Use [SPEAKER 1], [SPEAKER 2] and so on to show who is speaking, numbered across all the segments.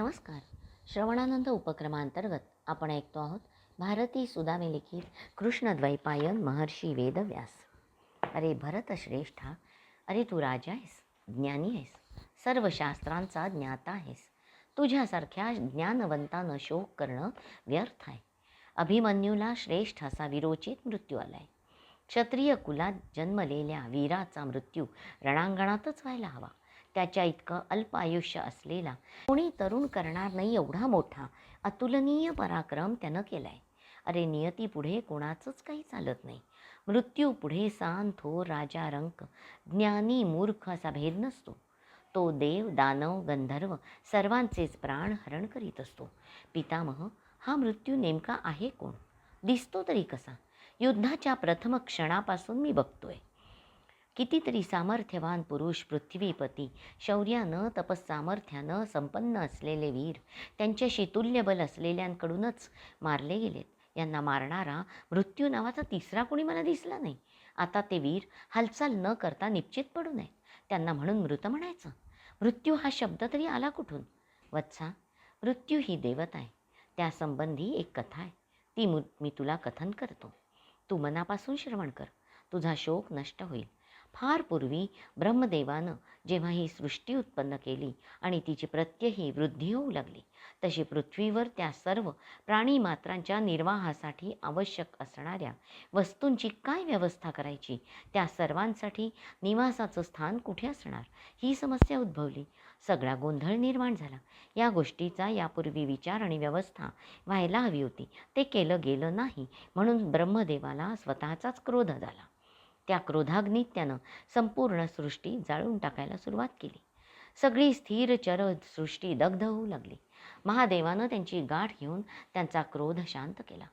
[SPEAKER 1] नमस्कार. श्रवणानंद उपक्रमांतर्गत आपण ऐकतो आहोत भारती सुदामे लिखित कृष्णद्वैपायन महर्षी वेदव्यास. अरे भरतश्रेष्ठा, अरे तू राजा आहेस, ज्ञानी आहेस, सर्व शास्त्रांचा ज्ञाता आहेस. तुझ्यासारख्या ज्ञानवंतानं शोक करणं व्यर्थ आहे. अभिमन्यूला श्रेष्ठ असा विरोचित मृत्यू आलाय. क्षत्रिय कुलात जन्मलेल्या वीराचा मृत्यू रणांगणातच व्हायला हवा. त्याच्या इतकं अल्प आयुष्य असलेला कोणी तरुण करणार नाही एवढा मोठा अतुलनीय पराक्रम त्यानं केलाय. अरे नियतीपुढे कोणाचंच काही चालत नाही. मृत्यू पुढे सान थोर राजा रंक, ज्ञानी मूर्ख असा भेद नसतो. तो देव दानव गंधर्व सर्वांचेच प्राण हरण करीत असतो. पितामह, हा मृत्यू नेमका आहे कोण? दिसतो तरी कसा? युद्धाच्या प्रथम क्षणापासून मी बघतोय. कितीतरी सामर्थ्यवान पुरुष, पृथ्वीपती, शौर्यानं तपस्सामर्थ्यानं संपन्न असलेले वीर, त्यांच्याशी तुल्यबल असलेल्यांकडूनच मारले गेलेत. यांना मारणारा मृत्यू नावाचा तिसरा कोणी मला दिसला नाही. आता ते वीर हालचाल न करता निश्चित पडू नये, त्यांना म्हणून मृत म्हणायचं? मृत्यू हा शब्द तरी आला कुठून? वत्सा, मृत्यू ही देवता आहे. त्यासंबंधी एक कथा आहे, ती मी तुला कथन करतो. तू मनापासून श्रवण कर, तुझा शोक नष्ट होईल. फार पूर्वी ब्रह्मदेवानं जेव्हा ही सृष्टी उत्पन्न केली आणि तिची प्रत्यही वृद्धी होऊ लागली, तशी पृथ्वीवर त्या सर्व प्राणीमात्रांच्या निर्वाहासाठी आवश्यक असणाऱ्या वस्तूंची काय व्यवस्था करायची, त्या सर्वांसाठी निवासाचं स्थान कुठे असणार, ही समस्या उद्भवली. सगळा गोंधळ निर्माण झाला. या गोष्टीचा यापूर्वी विचार आणि व्यवस्था व्हायला हवी होती, ते केलं गेलं नाही, म्हणून ब्रह्मदेवाला स्वतःचाच क्रोध झाला. त्या क्रोधाग्नीत त्यानं संपूर्ण सृष्टी जाळून टाकायला सुरुवात केली. सगळी स्थिर चर सृष्टी दग्ध होऊ लागली. महादेवानं त्यांची गाठ घेऊन त्यांचा क्रोध शांत केला.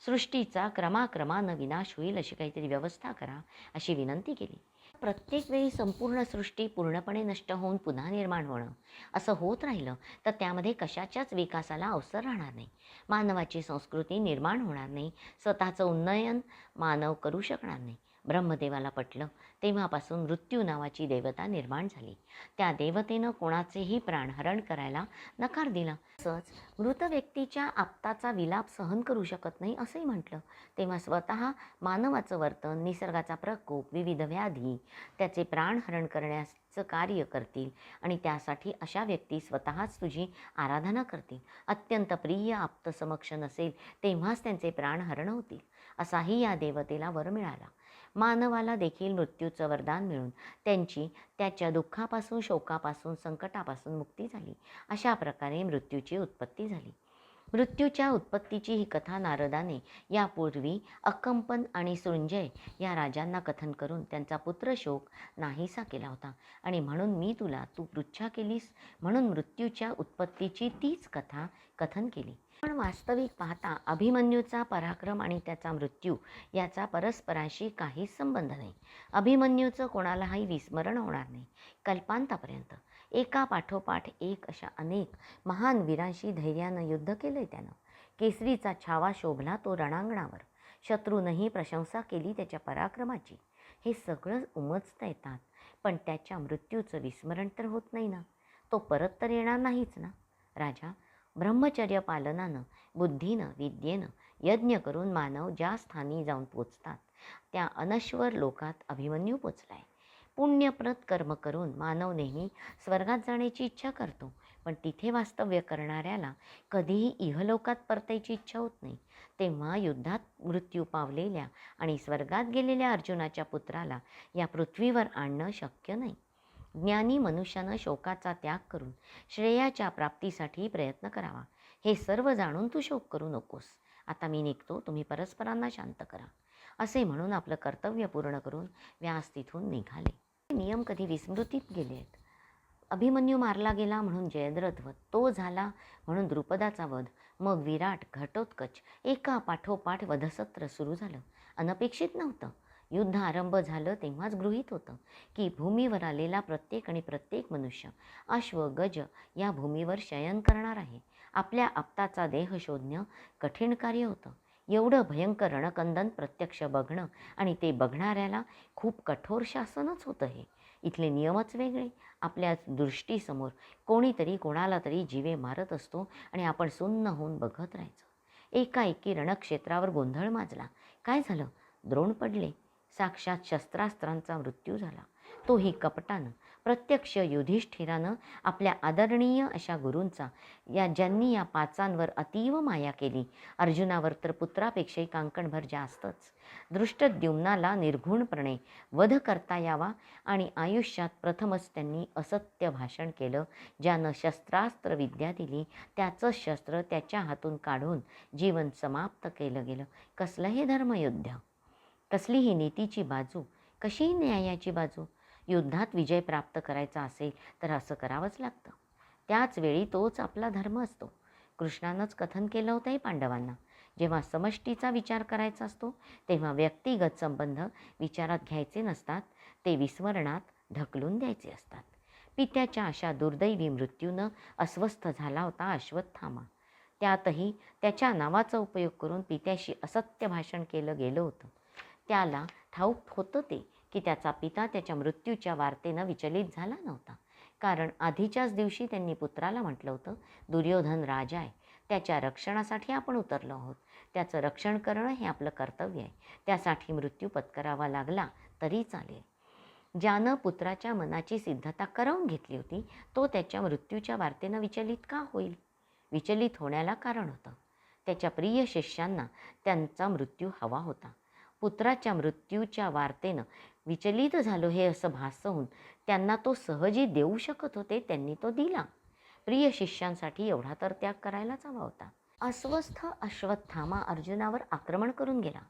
[SPEAKER 1] सृष्टीचा क्रमाक्रमानं विनाश होईल अशी काहीतरी व्यवस्था करा, अशी विनंती केली. प्रत्येक वेळी संपूर्ण सृष्टी पूर्णपणे नष्ट होऊन पुन्हा निर्माण होणं असं होत राहिलं तर त्यामध्ये कशाच्याच विकासाला अवसर राहणार नाही. मानवाची संस्कृती निर्माण होणार नाही, स्वतःचं उन्नयन मानव करू शकणार नाही. ब्रह्मदेवाला पटलं. तेव्हापासून मृत्यू नावाची देवता निर्माण झाली. त्या देवतेनं कोणाचेही प्राणहरण करायला नकार दिला. तसंच मृत व्यक्तीच्या आप्ताचा विलाप सहन करू शकत नाही असंही म्हटलं. तेव्हा स्वतः मानवाचं वर्तन, निसर्गाचा प्रकोप, विविध व्याधी त्याचे प्राणहरण करण्याचं कार्य करतील आणि त्यासाठी अशा व्यक्ती स्वतःच तुझी आराधना करतील. अत्यंत प्रिय आप्त समक्ष नसेल तेव्हाच त्यांचे प्राणहरण होतील, असाही या देवतेला वर मिळाला. मानवाला देखील मृत्यूचं वरदान मिळून त्याच्या दुःखापासून, शोकापासून, संकटापासून मुक्ती झाली. अशा प्रकारे मृत्यूची उत्पत्ती झाली. मृत्यूच्या उत्पत्तीची ही कथा नारदाने यापूर्वी अकंपन आणि सृंजय या राजांना कथन करून त्यांचा पुत्रशोक नाहीसा केला होता. आणि म्हणून मी तुला, तू पृच्छा केलीस म्हणून मृत्यूच्या उत्पत्तीची तीच कथा कथन केली. पण वास्तविक पाहता अभिमन्यूचा पराक्रम आणि त्याचा मृत्यू याचा परस्पराशी काहीच संबंध नाही. अभिमन्यूचं कोणालाही विस्मरण होणार नाही कल्पांतापर्यंत. एका पाठोपाठ एक अशा अनेक महान वीरांशी धैर्यानं युद्ध केलंय त्यानं. केसरीचा छावा शोभला तो रणांगणावर. शत्रूनही प्रशंसा केली त्याच्या पराक्रमाची. हे सगळं उमजता येतात, पण त्याच्या मृत्यूचं विस्मरण तर होत नाही ना. तो परत तर येणार नाहीच ना. राजा, ब्रह्मचर्य पालनानं, बुद्धीनं, विद्येनं यज्ञ करून मानव ज्या स्थानी जाऊन पोचतात त्या अनश्वर लोकात अभिमन्यू पोचलाय. पुण्यप्रद कर्म करून मानव नेहमी स्वर्गात जाण्याची इच्छा करतो, पण तिथे वास्तव्य करणाऱ्याला कधीही इहलोकात परतायची इच्छा होत नाही. तेव्हा युद्धात मृत्यू पावलेल्या आणि स्वर्गात गेलेल्या अर्जुनाच्या पुत्राला या पृथ्वीवर आणणं शक्य नाही. ज्ञानी मनुष्यानं शोकाचा त्याग करून श्रेयाच्या प्राप्तीसाठी प्रयत्न करावा. हे सर्व जाणून तू शोक करू नकोस. आता मी निघतो, तुम्ही परस्परांना शांत करा, असे म्हणून आपलं कर्तव्य पूर्ण करून व्यास तिथून निघाले. नियम कधी विस्मृतीत गेले आहेत. अभिमन्यू मारला गेला म्हणून जयद्रथ वध, तो झाला म्हणून द्रुपदाचा वध, मग विराट, घटोत्कच, एका पाठोपाठ वधसत्र सुरू झालं. अनपेक्षित नव्हतं. युद्ध आरंभ झालं तेव्हाच गृहीत होतं की भूमीवर आलेला प्रत्येक मनुष्य अश्व गज या भूमीवर शयन करणार आहे. आपल्या आप्ताचा देह शोधणं कठीण कार्य होतं. एवढं भयंकर रणकंदन प्रत्यक्ष बघणं आणि ते बघणाऱ्याला खूप कठोर शासनच होतं हे. इथले नियमच वेगळे आपल्या दृष्टीसमोर कोणीतरी कोणाला तरी जीवे मारत असतो आणि आपण सुन्न होऊन बघत राहायचं. एकाएकी रणक्षेत्रावर गोंधळ माजला. काय झालं? द्रोण पडले. साक्षात शस्त्रास्त्रांचा मृत्यू झाला, तोही कपटानं. प्रत्यक्ष युधिष्ठिरानं आपल्या आदरणीय अशा गुरूंचा, ज्यांनी या पाचांवर अतीव माया केली, अर्जुनावर तर पुत्रापेक्षाही कांकणभर जास्तच, दृष्टद्युम्नाला निर्घुणपणे वध करता यावा आणि आयुष्यात प्रथमच त्यांनी असत्य भाषण केलं. ज्यानं शस्त्रास्त्र विद्या दिली त्याचंच शस्त्र त्याच्या हातून काढून जीवन समाप्त केलं गेलं. कसलं हे धर्मयुद्ध, कसली ही नीतीची बाजू, कशी ही न्यायाची बाजू. युद्धात विजय प्राप्त करायचा असेल तर असं करावंच लागतं. त्याच वेळी तोच आपला धर्म असतो. कृष्णानंच कथन केलं होतं हे पांडवांना. जेव्हा समष्टीचा विचार करायचा असतो तेव्हा व्यक्तिगत संबंध विचारात घ्यायचे नसतात, ते विस्मरणात ढकलून द्यायचे असतात. पित्याच्या अशा दुर्दैवी मृत्यूनं अस्वस्थ झाला होता अश्वत्थामा. त्यातही त्याच्या नावाचा उपयोग करून पित्याशी असत्य भाषण केलं गेलं होतं. त्याला ठाऊक होतं ते की त्याचा पिता त्याच्या मृत्यूच्या वार्तेनं विचलित झाला नव्हता. कारण आधीच्याच दिवशी त्यांनी पुत्राला म्हटलं होतं, दुर्योधन राजा आहे, त्याच्या रक्षणासाठी आपण उतरलो आहोत. त्याचं रक्षण करणं हे आपलं कर्तव्य आहे. त्यासाठी मृत्यू पत्करावा लागला तरी चालेल. ज्यानं पुत्राच्या मनाची सिद्धता करवून घेतली होती तो त्याच्या मृत्यूच्या वार्तेनं विचलित का होईल? विचलित होण्याला कारण होतं. त्याच्या प्रिय शिष्यांना त्यांचा मृत्यू हवा होता. पुत्राच्या मृत्यूच्या वार्तेनं विचलित झालो हे असं भास होऊन त्यांना तो सहजी देऊ शकत होते, त्यांनी तो दिला. प्रिय शिष्यांसाठी एवढा तर त्याग करायलाच हवा होता. अस्वस्थ अश्वत्थामा अर्जुनावर आक्रमण करून गेला.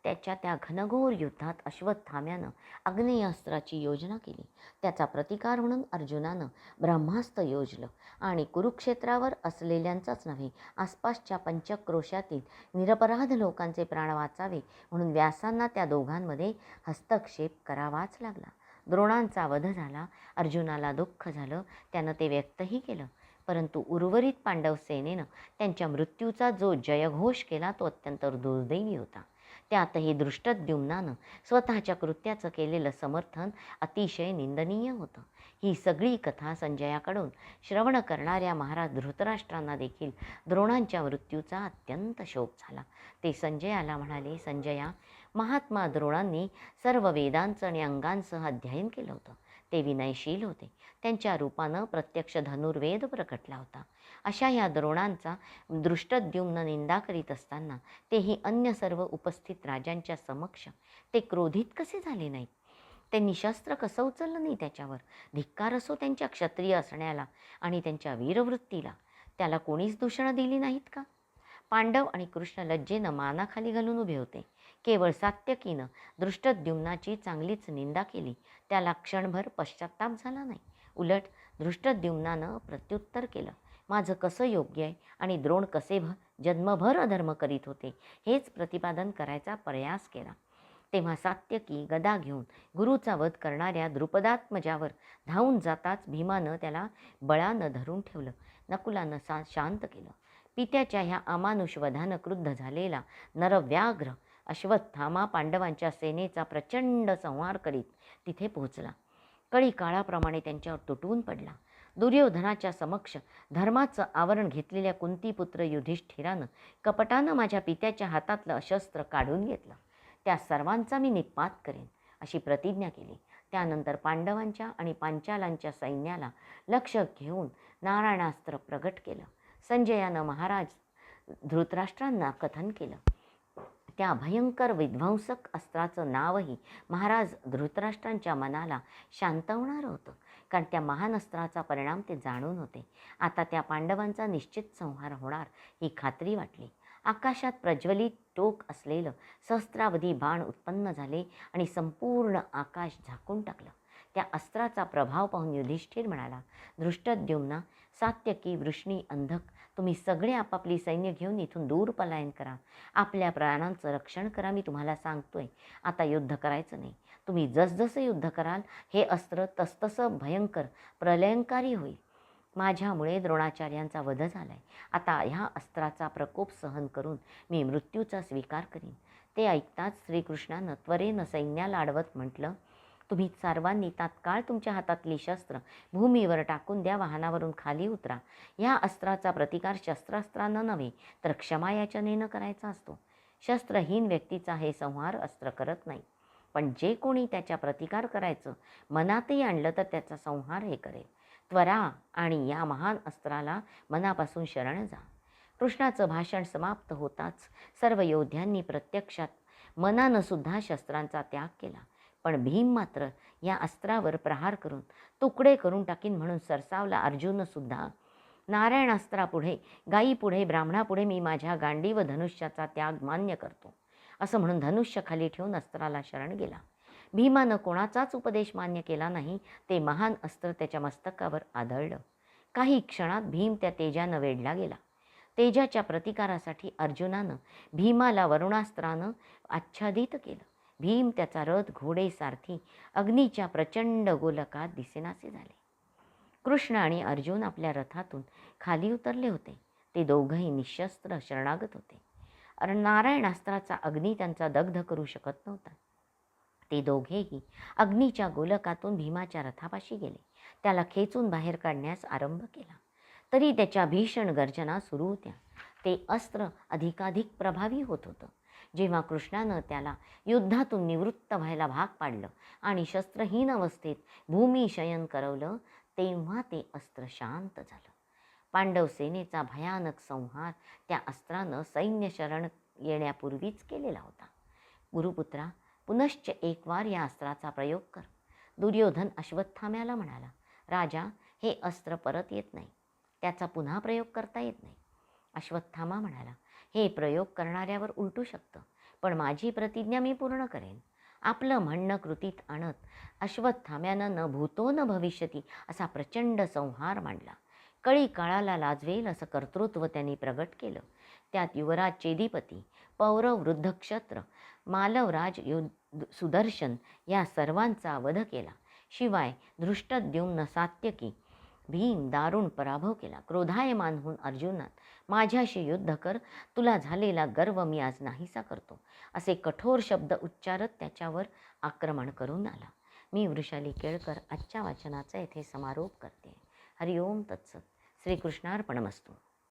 [SPEAKER 1] त्याच्या त्या घनघोर युद्धात अश्वत्थाम्यानं आग्नेयास्त्राची योजना केली. त्याचा प्रतिकार म्हणून अर्जुनानं ब्रह्मास्त्र योजलं आणि कुरुक्षेत्रावर असलेल्यांचाच नव्हे, आसपासच्या पंचक्रोशातील निरपराध लोकांचे प्राण वाचावे म्हणून व्यासांना त्या दोघांमध्ये हस्तक्षेप करावाच लागला. द्रोणांचा वध झाला. अर्जुनाला दुःख झालं, त्यानं ते व्यक्तही केलं. परंतु उर्वरित पांडव सेनेनं त्यांच्या मृत्यूचा जो जयघोष केला तो अत्यंत दुर्दैवी होता. त्यातही दृष्टद्युम्नानं स्वतःच्या कृत्याचं केलेलं समर्थन अतिशय निंदनीय होतं. ही सगळी कथा संजयाकडून श्रवण करणाऱ्या महाराज धृतराष्ट्रांना देखील द्रोणांच्या मृत्यूचा अत्यंत शोक झाला. ते संजयाला म्हणाले, संजया, महात्मा द्रोणांनी सर्व वेदांचं आणि अंगांसह अध्ययन केलं होतं. ते विनयशील होते. त्यांच्या रूपानं प्रत्यक्ष धनुर्वेद प्रकटला होता. अशा ह्या द्रोणांचा दृष्टद्युम्न निंदा करीत असताना तेही अन्य सर्व उपस्थित राजांच्या समक्ष ते क्रोधित कसे झाले नाहीत? त्यांनी शस्त्र कसं उचललं नाही त्याच्यावर? धिक्कार असो त्यांच्या क्षत्रिय असण्याला आणि त्यांच्या वीरवृत्तीला. त्याला कोणीच दूषणं दिली नाहीत का? पांडव आणि कृष्ण लज्जेनं मानाखाली घालून उभे होते. केवळ सात्यकीनं दृष्टद्युम्नाची चांगलीच निंदा केली. त्याला क्षणभर पश्चात्ताप झाला नाही. उलट दृष्टद्युम्नानं प्रत्युत्तर केलं, माझं कसं योग्य आहे आणि द्रोण कसे जन्मभर अधर्म करीत होते हेच प्रतिपादन करायचा प्रयास केला. तेव्हा सात्यकी गदा घेऊन गुरुचा वध करणाऱ्या द्रुपदात्मजावर धावून जाताच भीमानं त्याला बळानं धरून ठेवलं. नकुलानं शांत केलं. पित्याच्या ह्या अमानुष वधानं क्रुद्ध झालेला नरव्याघ्र अश्वत्थामा पांडवांच्या सेनेचा प्रचंड संहार करीत तिथे पोहोचला. कळी काळाप्रमाणे त्यांच्यावर तुटून पडला. दुर्योधनाच्या समक्ष धर्माचं आवरण घेतलेल्या कुंतीपुत्र युधिष्ठिरानं कपटानं माझ्या पित्याच्या हातातलं अशस्त्र काढून घेतलं. त्या सर्वांचा मी निपात करेन अशी प्रतिज्ञा केली. त्यानंतर पांडवांच्या आणि पांचालांच्या सैन्याला लक्ष घेऊन नारायणास्त्र प्रगट केलं. संजयानं महाराज धृतराष्ट्रांना कथन केलं. त्या भयंकर विध्वंसक अस्त्राचं नावही महाराज धृतराष्ट्रांच्या मनाला शांतवणारं होतं. कारण त्या महान अस्त्राचा परिणाम ते जाणून होते. आता त्या पांडवांचा निश्चित संहार होणार ही खात्री वाटली. आकाशात प्रज्वलित टोक असलेलं सहस्रावधी बाण उत्पन्न झाले आणि संपूर्ण आकाश झाकून टाकलं. त्या अस्त्राचा प्रभाव पाहून युधिष्ठिर म्हणाला, दृष्टद्युम्ना, सात्यकी, वृष्णी, अंधक, तुम्ही सगळे आपापली सैन्य घेऊन इथून दूर पलायन करा. आपल्या प्राणांचं रक्षण करा. मी तुम्हाला सांगतोय, आता युद्ध करायचं नाही. तुम्ही जसजसं युद्ध कराल हे अस्त्र तसतसं भयंकर प्रलयंकारी होईल. माझ्यामुळे द्रोणाचार्यांचा वध झाला आहे. आता ह्या अस्त्राचा प्रकोप सहन करून मी मृत्यूचा स्वीकार करीन. ते ऐकताच श्रीकृष्णानं त्वरेनं सैन्याला अडवत म्हटलं, तुम्ही सर्वांनी तात्काळ तुमच्या हातातली शस्त्र भूमीवर टाकून द्या, वाहनावरून खाली उतरा. या अस्त्राचा प्रतिकार शस्त्रास्त्रानं नव्हे तर क्षमायाचनेनं करायचा असतो. शस्त्रहीन व्यक्तीचा हे संहार अस्त्र करत नाही, पण जे कोणी त्याच्या प्रतिकार करायचं मनातही आणलं तर त्याचा संहार हे करेल. त्वरा आणि या महान अस्त्राला मनापासून शरण जा. कृष्णाचं भाषण समाप्त होताच सर्व योद्ध्यांनी प्रत्यक्षात मनानं सुद्धा शस्त्रांचा त्याग केला. पण भीम मात्र या अस्त्रावर प्रहार करून तुकडे करून टाकीन म्हणून सरसावला. अर्जुनसुद्धा नारायणास्त्रापुढे, गायीपुढे, ब्राह्मणापुढे मी माझ्या गांडी व धनुष्याचा त्याग मान्य करतो असं म्हणून धनुष्य खाली ठेवून अस्त्राला शरण गेला. भीमानं कोणाचाच उपदेश मान्य केला नाही. ते महान अस्त्र त्याच्या मस्तकावर आदळलं. काही क्षणात भीम त्या तेजानं वेढला गेला. तेजाच्या प्रतिकारासाठी अर्जुनानं भीमाला वरुणास्त्रानं आच्छादित केलं. भीम, त्याचा रथ, घोडे, सारथी अग्नीच्या प्रचंड गोलकात दिसेनासे झाले. कृष्ण आणि अर्जुन आपल्या रथातून खाली उतरले होते. ते दोघंही निशस्त्र शरणागत होते. नारायणास्त्राचा अग्नी त्यांचा दग्ध करू शकत नव्हता. ते दोघेही अग्नीच्या गोलकातून भीमाच्या रथापाशी गेले. त्याला खेचून बाहेर काढण्यास आरंभ केला. तरी त्याच्या भीषण गर्जना सुरू होत्या. ते अस्त्र अधिकाधिक प्रभावी होत होतं. जेव्हा कृष्णानं त्याला युद्धातून निवृत्त व्हायला भाग पाडलं आणि शस्त्रहीन अवस्थेत भूमिशयन करवलं, तेव्हा ते अस्त्र शांत झालं. पांडव सेनेचा भयानक संहार त्या अस्त्रानं सैन्य शरण येण्यापूर्वीच केलेला होता. गुरुपुत्रा, पुनश्च एक वार या अस्त्राचा प्रयोग कर. दुर्योधन अश्वत्थाम्याला म्हणाला, राजा, हे अस्त्र परत येत नाही. त्याचा पुन्हा प्रयोग करता येत नाही. अश्वत्थामा म्हणाला, हे प्रयोग करणाऱ्यावर उलटू शकतं, पण माझी प्रतिज्ञा मी पूर्ण करेन. आपलं म्हणणं कृतीत आणत अश्वत्थाम्यानं न भूतो न भविष्यती असा प्रचंड संहार मांडला. कळी काळाला लाजवेल असं कर्तृत्व त्यांनी प्रगट केलं. त्यात युवराज चेदिपती, पौरव वृद्ध क्षत्र, मालवराज सुदर्शन या सर्वांचा वध केला. शिवाय धृष्टद्युम्न, सात्यकी, भीम दारुण पराभव केला. क्रोधायमान होऊन अर्जुनात, माझ्याशी युद्ध कर, तुला झालेला गर्व मी आज नाहीसा करतो असे कठोर शब्द उच्चारत त्याच्यावर आक्रमण करून आला. मी वृषाली केळकर आजच्या वाचनाचा येथे समारोप करते. हरिओम तत्सत. श्रीकृष्णार्पणमस्तु.